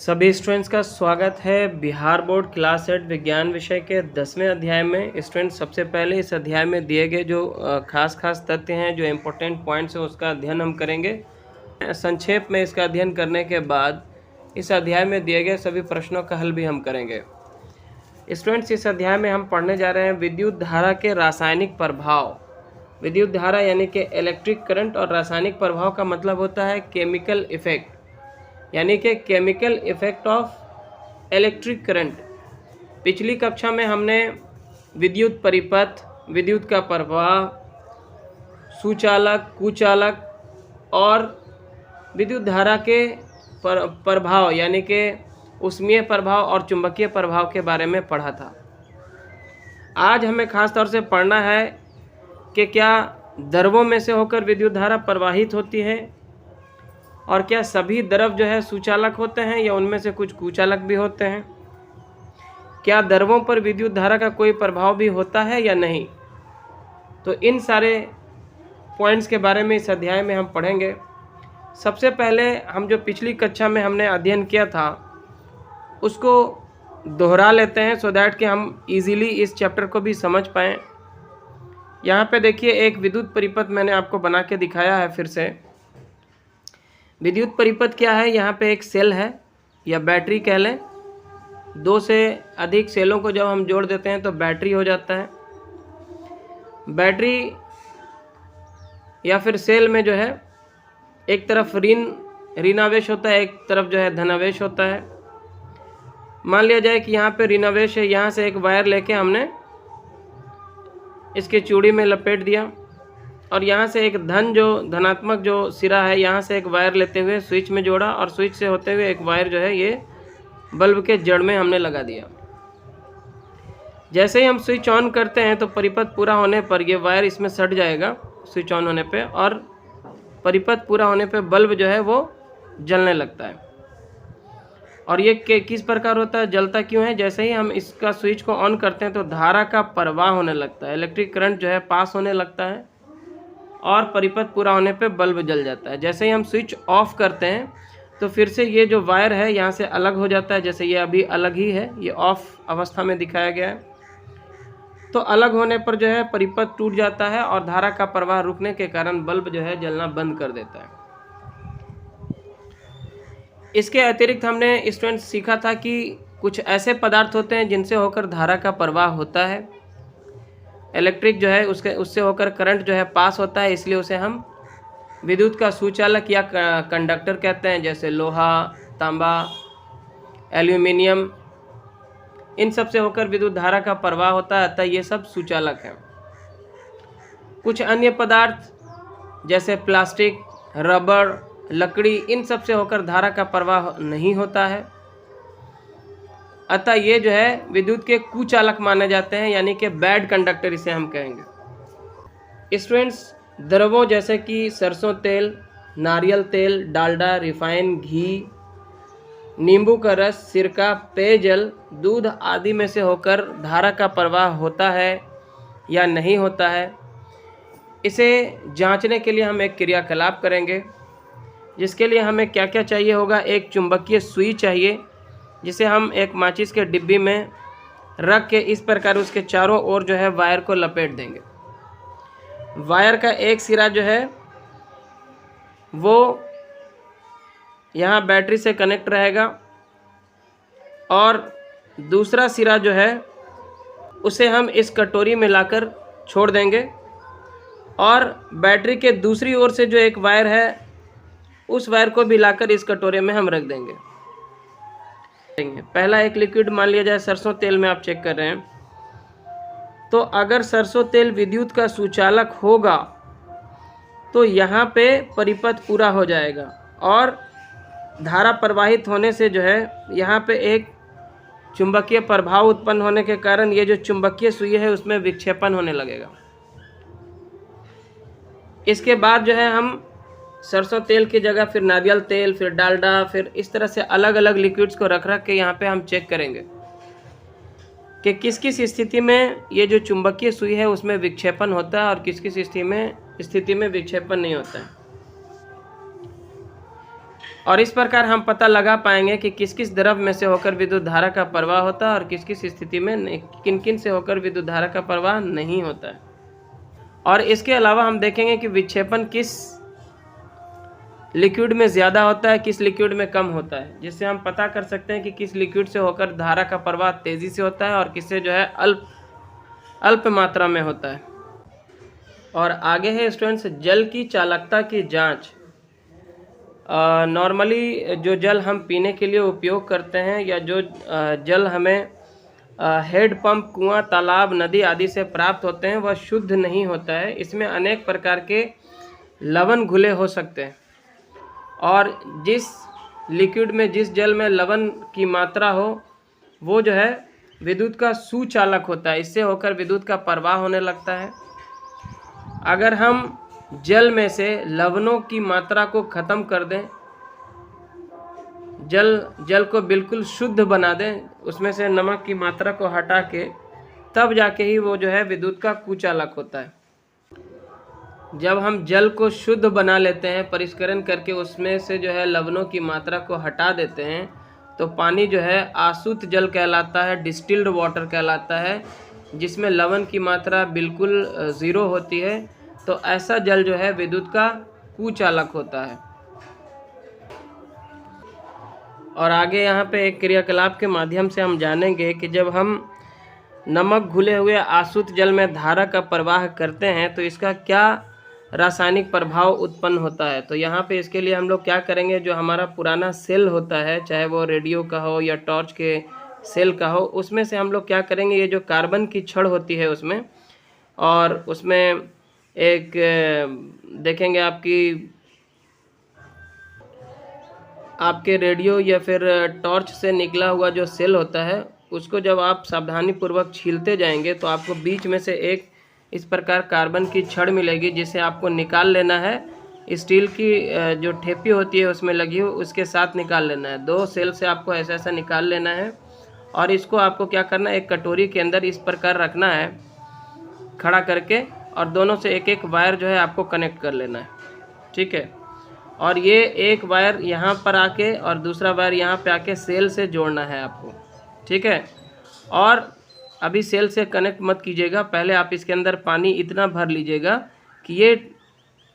सभी स्टूडेंट्स का स्वागत है बिहार बोर्ड क्लास 8 विज्ञान विषय के 10वें अध्याय में। स्टूडेंट्स, सबसे पहले इस अध्याय में दिए गए जो खास तथ्य हैं, जो इम्पोर्टेंट पॉइंट्स हैं, उसका अध्ययन हम करेंगे। संक्षेप में इसका अध्ययन करने के बाद इस अध्याय में दिए गए सभी प्रश्नों का हल भी हम करेंगे। स्टूडेंट्स, इस अध्याय में हम पढ़ने जा रहे हैं विद्युत धारा के रासायनिक प्रभाव। विद्युत धारा यानी कि इलेक्ट्रिक करंट, और रासायनिक प्रभाव का मतलब होता है केमिकल इफेक्ट, यानी कि chemical effect of electric current. पिछली कक्षा में हमने विद्युत परिपथ, विद्युत का प्रवाह, सुचालक, कुचालक और विद्युत धारा के प्रभाव यानी कि ऊष्मीय प्रभाव और चुंबकीय प्रभाव के बारे में पढ़ा था। आज हमें खास तौर से पढ़ना है कि क्या द्रवों में से होकर विद्युत धारा प्रवाहित होती है, और क्या सभी द्रव जो है सुचालक होते हैं या उनमें से कुछ कुचालक भी होते हैं। क्या द्रवों पर विद्युत धारा का कोई प्रभाव भी होता है या नहीं। तो इन सारे पॉइंट्स के बारे में इस अध्याय में हम पढ़ेंगे। सबसे पहले हम जो पिछली कक्षा में हमने अध्ययन किया था उसको दोहरा लेते हैं, सो दैट कि हम इजीली इस चैप्टर को भी समझ पाएँ। यहाँ पे देखिए, एक विद्युत परिपथ मैंने आपको बना के दिखाया है। फिर से विद्युत परिपथ क्या है, यहाँ पे एक सेल है या बैटरी कह लें। दो से अधिक सेलों को जब हम जोड़ देते हैं तो बैटरी हो जाता है। बैटरी या फिर सेल में जो है एक तरफ ऋणावेश होता है, एक तरफ जो है धनावेश होता है। मान लिया जाए कि यहाँ पे ऋणावेश है, यहाँ से एक वायर लेके हमने इसके चूड़ी में लपेट दिया, और यहाँ से एक धनात्मक जो सिरा है, यहाँ से एक वायर लेते हुए स्विच में जोड़ा, और स्विच से होते हुए एक वायर जो है ये बल्ब के जड़ में हमने लगा दिया। जैसे ही हम स्विच ऑन करते हैं तो परिपथ पूरा होने पर ये वायर इसमें सट जाएगा स्विच ऑन होने पे, और परिपथ पूरा होने पे बल्ब जो है वो जलने लगता है। और ये किस प्रकार होता है, जलता क्यों है? जैसे ही हम इसका स्विच को ऑन करते हैं तो धारा का प्रवाह होने लगता है, इलेक्ट्रिक करंट जो है पास होने लगता है, और परिपथ पूरा होने पे बल्ब जल जाता है। जैसे ही हम स्विच ऑफ करते हैं तो फिर से ये जो वायर है यहाँ से अलग हो जाता है। जैसे ये अभी अलग ही है, ये ऑफ अवस्था में दिखाया गया है। तो अलग होने पर जो है परिपथ टूट जाता है, और धारा का प्रवाह रुकने के कारण बल्ब जो है जलना बंद कर देता है। इसके अतिरिक्त हमने स्टूडेंट्स सीखा था कि कुछ ऐसे पदार्थ होते हैं जिनसे होकर धारा का प्रवाह होता है। इलेक्ट्रिक जो है उससे होकर करंट जो है पास होता है, इसलिए उसे हम विद्युत का सुचालक या कंडक्टर कहते हैं। जैसे लोहा, तांबा, एल्यूमिनियम, इन सब से होकर विद्युत धारा का प्रवाह होता है, अतः ये सब सुचालक हैं। कुछ अन्य पदार्थ जैसे प्लास्टिक, रबर, लकड़ी, इन सब से होकर धारा का प्रवाह नहीं होता है, अतः ये जो है विद्युत के कुचालक माने जाते हैं, यानी कि बैड कंडक्टर इसे हम कहेंगे। स्टूडेंट्स, द्रवों जैसे कि सरसों तेल, नारियल तेल, डालडा, रिफाइन, घी, नींबू का रस, सिरका, पेयजल, दूध आदि में से होकर धारा का प्रवाह होता है या नहीं होता है, इसे जांचने के लिए हम एक क्रियाकलाप करेंगे। जिसके लिए हमें क्या क्या चाहिए होगा, एक चुंबकीय सुई चाहिए, जिसे हम एक माचिस के डिब्बी में रख के इस प्रकार उसके चारों ओर जो है वायर को लपेट देंगे। वायर का एक सिरा जो है वो यहाँ बैटरी से कनेक्ट रहेगा, और दूसरा सिरा जो है उसे हम इस कटोरी में लाकर छोड़ देंगे, और बैटरी के दूसरी ओर से जो एक वायर है उस वायर को भी लाकर इस कटोरे में हम रख देंगे। पहला एक लिक्विड मान लिया जाए सरसों तेल में आप चेक कर रहे हैं, तो अगर सरसों तेल विद्युत का सुचालक होगा तो यहाँ पे परिपथ पूरा हो जाएगा, और धारा प्रवाहित होने से जो है यहाँ पे एक चुंबकीय प्रभाव उत्पन्न होने के कारण ये जो चुंबकीय सुई है उसमें विक्षेपण होने लगेगा। इसके बाद जो है हम सरसों तेल की जगह फिर नारियल तेल, फिर डालडा, फिर इस तरह से अलग अलग लिक्विड्स को रख के यहाँ पे हम चेक करेंगे कि किस किस स्थिति में ये जो चुंबकीय सुई है उसमें विक्षेपण होता है और किस किस स्थिति में विक्षेपण नहीं होता है। और इस प्रकार हम पता लगा पाएंगे कि किस किस द्रव में से होकर विद्युत धारा का प्रवाह होता है और किस किस स्थिति में किन किन से होकर विद्युत धारा का प्रवाह नहीं होता है। और इसके अलावा हम देखेंगे कि विक्षेपण किस लिक्विड में ज़्यादा होता है, किस लिक्विड में कम होता है, जिससे हम पता कर सकते हैं कि किस लिक्विड से होकर धारा का प्रवाह तेज़ी से होता है और किससे जो है अल्प मात्रा में होता है। और आगे है स्टूडेंट्स जल की चालकता की जांच। नॉर्मली जो जल हम पीने के लिए उपयोग करते हैं या जो जल हमें हेड पंप, कुआं, तालाब, नदी आदि से प्राप्त होते हैं वह शुद्ध नहीं होता है। इसमें अनेक प्रकार के लवण घुले हो सकते हैं और जिस लिक्विड में, जिस जल में लवण की मात्रा हो वो जो है विद्युत का सुचालक होता है, इससे होकर विद्युत का प्रवाह होने लगता है। अगर हम जल में से लवणों की मात्रा को ख़त्म कर दें, जल को बिल्कुल शुद्ध बना दें, उसमें से नमक की मात्रा को हटा के, तब जाके ही वो जो है विद्युत का कुचालक होता है। जब हम जल को शुद्ध बना लेते हैं, परिष्करण करके उसमें से जो है लवणों की मात्रा को हटा देते हैं, तो पानी जो है आशुद्ध जल कहलाता है, डिस्टिल्ड वाटर कहलाता है, जिसमें लवण की मात्रा बिल्कुल ज़ीरो होती है। तो ऐसा जल जो है विद्युत का कुचालक होता है। और आगे यहाँ पे एक क्रियाकलाप के माध्यम से हम जानेंगे कि जब हम नमक घुले हुए आशुद्ध जल में धारा का प्रवाह करते हैं तो इसका क्या रासायनिक प्रभाव उत्पन्न होता है। तो यहाँ पे इसके लिए हम लोग क्या करेंगे, जो हमारा पुराना सेल होता है, चाहे वो रेडियो का हो या टॉर्च के सेल का हो, उसमें से हम लोग क्या करेंगे, ये जो कार्बन की छड़ होती है उसमें, और उसमें एक देखेंगे आपके रेडियो या फिर टॉर्च से निकला हुआ जो सेल होता है, उसको जब आप सावधानीपूर्वक छीलते जाएंगे तो आपको बीच में से एक इस प्रकार कार्बन की छड़ मिलेगी, जिसे आपको निकाल लेना है। स्टील की जो ठेपी होती है उसमें लगी हुई, उसके साथ निकाल लेना है। 2 सेल से आपको ऐसा ऐसा निकाल लेना है और इसको आपको क्या करना है, एक कटोरी के अंदर इस प्रकार रखना है खड़ा करके, और दोनों से एक एक वायर जो है आपको कनेक्ट कर लेना है, ठीक है। और ये एक वायर यहाँ पर आके और दूसरा वायर यहाँ पे आके सेल से जोड़ना है आपको, ठीक है। और अभी सेल से कनेक्ट मत कीजिएगा, पहले आप इसके अंदर पानी इतना भर लीजिएगा कि ये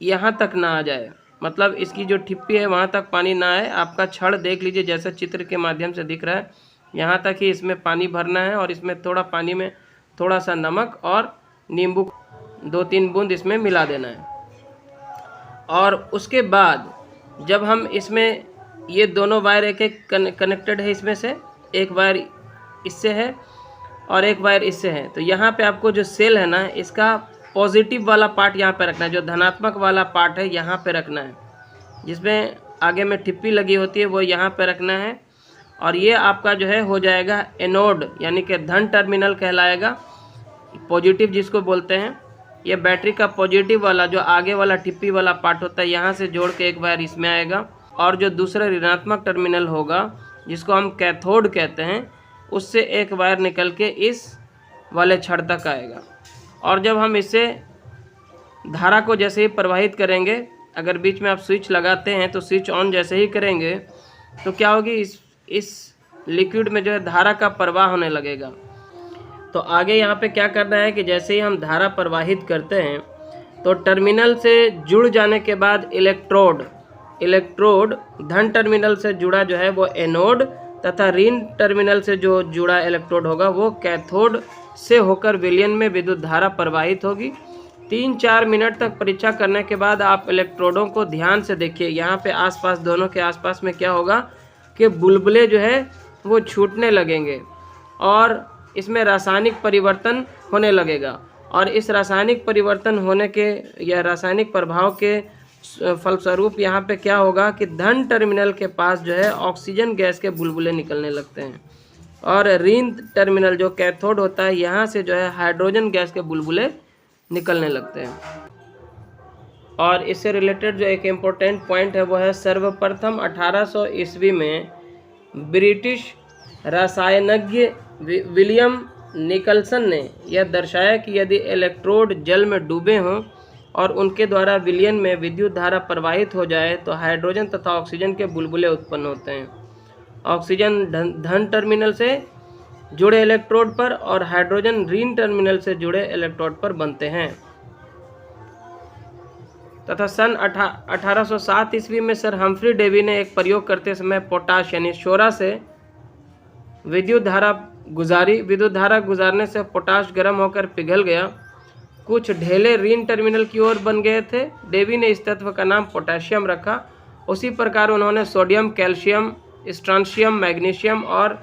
यहाँ तक ना आ जाए, मतलब इसकी जो ठिप्पी है वहाँ तक पानी ना आए। आपका छड़ देख लीजिए जैसे चित्र के माध्यम से दिख रहा है, यहाँ तक ही इसमें पानी भरना है और इसमें थोड़ा पानी में थोड़ा सा नमक और नींबू 2-3 बूंद इसमें मिला देना है। और उसके बाद जब हम इसमें ये दोनों वायर एक एक कनेक्टेड है, इसमें से एक वायर इससे है और एक वायर इससे है, तो यहाँ पे आपको जो सेल है ना, इसका पॉजिटिव वाला पार्ट यहाँ पे रखना है, जो धनात्मक वाला पार्ट है यहाँ पे रखना है, जिसमें आगे में ठिप्पी लगी होती है वो यहाँ पे रखना है। और ये आपका जो है हो जाएगा एनोड, यानी कि धन टर्मिनल कहलाएगा, पॉजिटिव जिसको बोलते हैं। ये बैटरी का पॉजिटिव वाला जो आगे वाला ठिप्पी वाला पार्ट होता है, यहाँ से जोड़ के एक वायर इसमें आएगा, और जो दूसरा ऋणात्मक टर्मिनल होगा जिसको हम कैथोड कहते हैं, उससे एक वायर निकल के इस वाले छड़ तक आएगा। और जब हम इससे धारा को जैसे ही प्रवाहित करेंगे, अगर बीच में आप स्विच लगाते हैं तो स्विच ऑन जैसे ही करेंगे तो क्या होगी, इस लिक्विड में जो है धारा का प्रवाह होने लगेगा। तो आगे यहाँ पे क्या करना है कि जैसे ही हम धारा प्रवाहित करते हैं तो टर्मिनल से जुड़ जाने के बाद इलेक्ट्रोड धन टर्मिनल से जुड़ा जो है वो एनोड, तथा ऋण टर्मिनल से जो जुड़ा इलेक्ट्रोड होगा वो कैथोड से होकर विलयन में विद्युत धारा प्रवाहित होगी। 3-4 मिनट तक परीक्षा करने के बाद आप इलेक्ट्रोडों को ध्यान से देखिए, यहाँ पे आसपास, दोनों के आसपास में क्या होगा कि बुलबुले जो है वो छूटने लगेंगे और इसमें रासायनिक परिवर्तन होने लगेगा। और इस रासायनिक परिवर्तन होने के या रासायनिक प्रभाव के फलस्वरूप यहाँ पे क्या होगा कि धन टर्मिनल के पास जो है ऑक्सीजन गैस के बुलबुले निकलने लगते हैं, और ऋण टर्मिनल जो कैथोड होता है यहाँ से जो है हाइड्रोजन गैस के बुलबुले निकलने लगते हैं। और इससे रिलेटेड जो एक इम्पोर्टेंट पॉइंट है वो है, सर्वप्रथम 1800 ईस्वी में ब्रिटिश रसायनज्ञ विलियम निकलसन ने यह दर्शाया कि यदि इलेक्ट्रोड जल में डूबे हों और उनके द्वारा विलयन में विद्युत धारा प्रवाहित हो जाए तो हाइड्रोजन तथा ऑक्सीजन के बुलबुले उत्पन्न होते हैं। ऑक्सीजन धन टर्मिनल से जुड़े इलेक्ट्रोड पर और हाइड्रोजन ऋण टर्मिनल से जुड़े इलेक्ट्रोड पर बनते हैं। तथा सन 1807 ईस्वी में सर हम्फ्री डेवी ने एक प्रयोग करते समय पोटाश यानी शोरा से विद्युत धारा गुजारी। विद्युत धारा गुजारने से पोटाश गर्म होकर पिघल गया, कुछ ढेले ऋण टर्मिनल की ओर बन गए थे। डेवी ने इस तत्व का नाम पोटेशियम रखा। उसी प्रकार उन्होंने सोडियम, कैल्शियम, स्ट्रांशियम, मैग्नीशियम और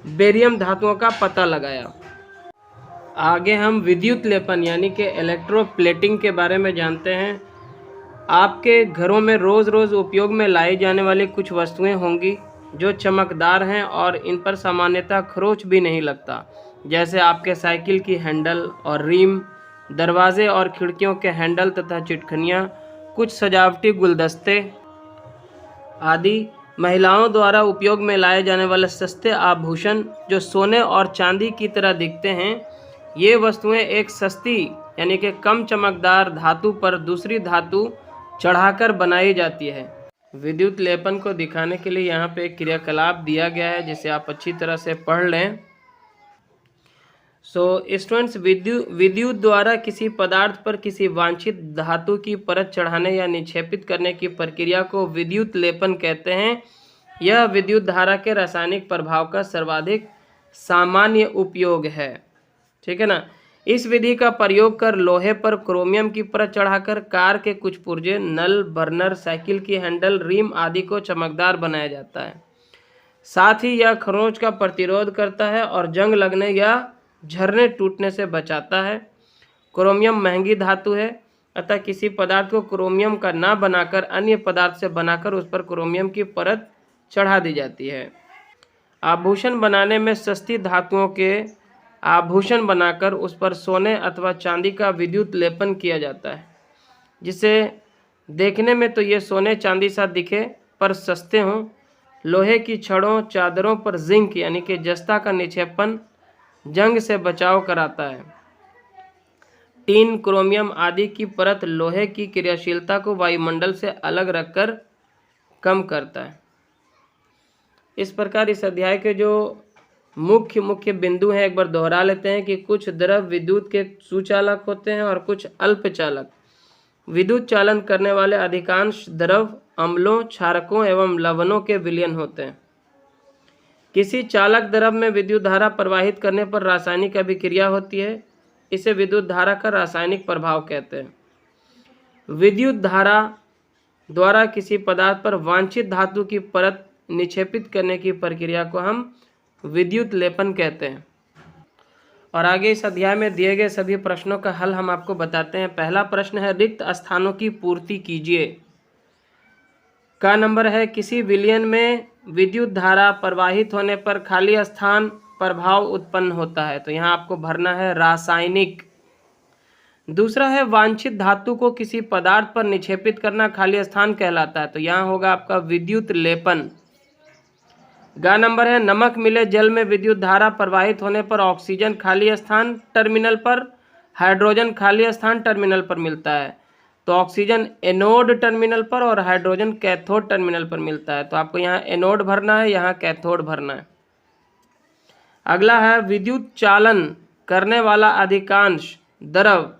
बेरियम धातुओं का पता लगाया। आगे हम विद्युत लेपन यानी कि इलेक्ट्रोप्लेटिंग के बारे में जानते हैं। आपके घरों में रोज़ रोज़ उपयोग में लाई जाने वाली कुछ वस्तुएं होंगी जो चमकदार हैं और इन पर सामान्यतः खरोंच भी नहीं लगता, जैसे आपके साइकिल की हैंडल और रिम, दरवाजे और खिड़कियों के हैंडल तथा चिटखनियाँ, कुछ सजावटी गुलदस्ते आदि। महिलाओं द्वारा उपयोग में लाए जाने वाले सस्ते आभूषण जो सोने और चांदी की तरह दिखते हैं, ये वस्तुएं एक सस्ती यानी कि कम चमकदार धातु पर दूसरी धातु चढ़ाकर बनाई जाती है। विद्युत लेपन को दिखाने के लिए यहाँ पे एक क्रियाकलाप दिया गया है जिसे आप अच्छी तरह से पढ़ लें। स्टूडेंट्स, विद्युत द्वारा किसी पदार्थ पर किसी वांछित धातु की परत चढ़ाने या निक्षेपित करने की प्रक्रिया को विद्युत लेपन कहते हैं। यह विद्युत धारा के रासायनिक प्रभाव का सर्वाधिक सामान्य उपयोग है। ठीक है ना। इस विधि का प्रयोग कर लोहे पर क्रोमियम की परत चढ़ाकर कार के कुछ पुर्जे, नल, बर्नर, साइकिल की हैंडल, रिम आदि को चमकदार बनाया जाता है। साथ ही यह खरोंच का प्रतिरोध करता है और जंग लगने या झरने टूटने से बचाता है। क्रोमियम महंगी धातु है, अतः किसी पदार्थ को क्रोमियम का ना बनाकर अन्य पदार्थ से बनाकर उस पर क्रोमियम की परत चढ़ा दी जाती है। आभूषण बनाने में सस्ती धातुओं के आभूषण बनाकर उस पर सोने अथवा चांदी का विद्युत लेपन किया जाता है, जिसे देखने में तो ये सोने चांदी सा दिखे पर सस्ते हों। लोहे की छड़ों, चादरों पर जिंक यानी कि जस्ता का निक्षेपण जंग से बचाव कराता है। टीन, क्रोमियम आदि की परत लोहे की क्रियाशीलता को वायुमंडल से अलग रखकर कम करता है। इस प्रकार इस अध्याय के जो मुख्य बिंदु हैं एक बार दोहरा लेते हैं कि कुछ द्रव विद्युत के सुचालक होते हैं और कुछ अल्पचालक। विद्युत चालन करने वाले अधिकांश द्रव अम्लों, क्षारकों एवं लवणों के विलयन होते हैं। किसी चालक द्रव में विद्युत धारा प्रवाहित करने पर रासायनिक अभिक्रिया होती है, इसे विद्युत धारा का रासायनिक प्रभाव कहते हैं। विद्युत धारा द्वारा किसी पदार्थ पर वांछित धातु की परत निक्षेपित करने की प्रक्रिया को हम विद्युत लेपन कहते हैं। और आगे इस अध्याय में दिए गए सभी प्रश्नों का हल हम आपको बताते हैं। पहला प्रश्न है, रिक्त स्थानों की पूर्ति कीजिए। का नंबर है, किसी विलयन में विद्युत धारा प्रवाहित होने पर खाली स्थान प्रभाव उत्पन्न होता है, तो यहाँ आपको भरना है रासायनिक। दूसरा है, वांछित धातु को किसी पदार्थ पर निक्षेपित करना खाली स्थान कहलाता है, तो यहाँ होगा आपका विद्युत लेपन। गा नंबर है, नमक मिले जल में विद्युत धारा प्रवाहित होने पर ऑक्सीजन खाली स्थान टर्मिनल पर, हाइड्रोजन खाली स्थान टर्मिनल पर मिलता है, तो ऑक्सीजन एनोड टर्मिनल पर और हाइड्रोजन कैथोड टर्मिनल पर मिलता है, तो आपको यहाँ एनोड भरना है, यहाँ कैथोड भरना है। अगला है, विद्युत चालन करने वाला अधिकांश द्रव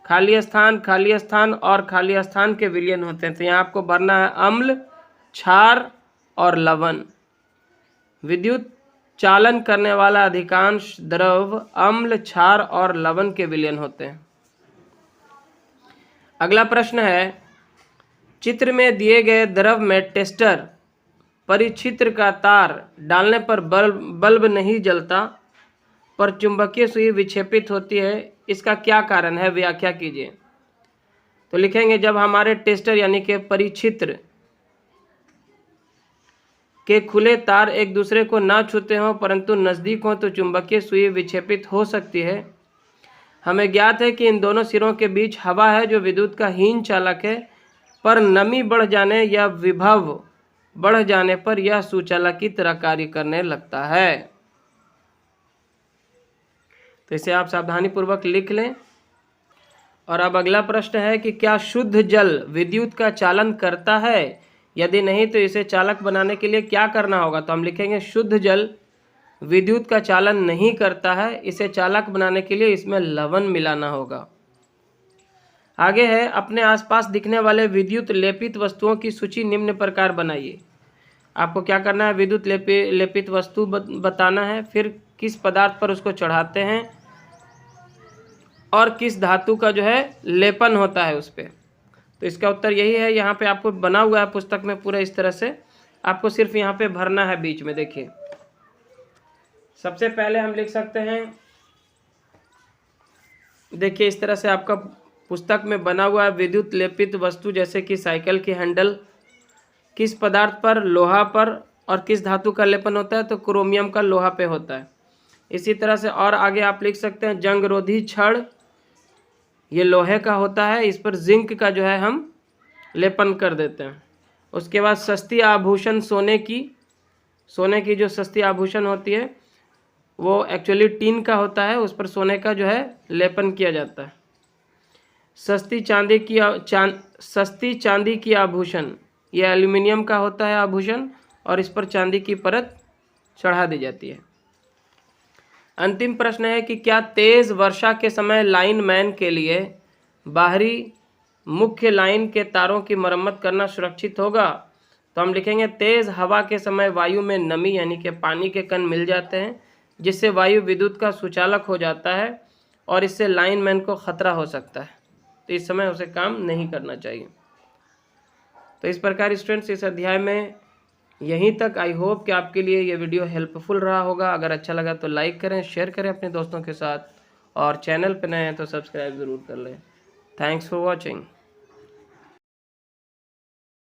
खाली स्थान और खाली स्थान के विलयन होते हैं, तो यहाँ आपको भरना है अम्ल, क्षार और लवण। विद्युत चालन करने वाला अधिकांश द्रव अम्ल, क्षार और लवण के विलयन होते हैं। अगला प्रश्न है, चित्र में दिए गए द्रव में टेस्टर परिक्षेत्र का तार डालने पर बल्ब नहीं जलता पर चुंबकीय सुई विक्षेपित होती है, इसका क्या कारण है, व्याख्या कीजिए। तो लिखेंगे, जब हमारे टेस्टर यानी कि परिक्षेत्र के खुले तार एक दूसरे को ना छूते हों परंतु नज़दीक हों तो चुंबकीय सुई विक्षेपित हो सकती है। हमें ज्ञात है कि इन दोनों सिरों के बीच हवा है जो विद्युत का हीन चालक है, पर नमी बढ़ जाने या विभव बढ़ जाने पर यह सुचालक की तरह कार्य करने लगता है। तो इसे आप सावधानी पूर्वक लिख लें। और अब अगला प्रश्न है कि क्या शुद्ध जल विद्युत का चालन करता है? यदि नहीं तो इसे चालक बनाने के लिए क्या करना होगा? तो हम लिखेंगे शुद्ध जल विद्युत का चालन नहीं करता है, इसे चालक बनाने के लिए इसमें लवण मिलाना होगा। आगे है, अपने आसपास दिखने वाले विद्युत लेपित वस्तुओं की सूची निम्न प्रकार बनाइए। आपको क्या करना है? विद्युत लेपित वस्तु बताना है, फिर किस पदार्थ पर उसको चढ़ाते हैं और किस धातु का जो है लेपन होता है उस पर। तो इसका उत्तर यही है। यहाँ पे आपको बना हुआ है पुस्तक में पूरा इस तरह से, आपको सिर्फ यहाँ पे भरना है बीच में। देखिए, सबसे पहले हम लिख सकते हैं, देखिए इस तरह से आपका पुस्तक में बना हुआ है विद्युत लेपित वस्तु, जैसे कि साइकिल की हैंडल किस पदार्थ पर? लोहा पर। और किस धातु का लेपन होता है? तो क्रोमियम का लोहा पे होता है। इसी तरह से और आगे आप लिख सकते हैं जंगरोधी छड़, ये लोहे का होता है, इस पर जिंक का जो है हम लेपन कर देते हैं। उसके बाद सस्ती आभूषण, सोने की जो सस्ती आभूषण होती है वो एक्चुअली टीन का होता है, उस पर सोने का जो है लेपन किया जाता है। सस्ती चांदी की आभूषण, ये एल्यूमिनियम का होता है आभूषण, और इस पर चांदी की परत चढ़ा दी जाती है। अंतिम प्रश्न है कि क्या तेज वर्षा के समय लाइनमैन के लिए बाहरी मुख्य लाइन के तारों की मरम्मत करना सुरक्षित होगा? तो हम लिखेंगे तेज हवा के समय वायु में नमी यानी कि पानी के कण मिल जाते हैं, जिससे वायु विद्युत का सुचालक हो जाता है और इससे लाइनमैन को खतरा हो सकता है, तो इस समय उसे काम नहीं करना चाहिए। तो इस प्रकार स्टूडेंट्स इस अध्याय में यहीं तक। आई होप कि आपके लिए ये वीडियो हेल्पफुल रहा होगा। अगर अच्छा लगा तो लाइक करें, शेयर करें अपने दोस्तों के साथ, और चैनल पर नए हैं तो सब्सक्राइब ज़रूर कर लें। Thanks for watching.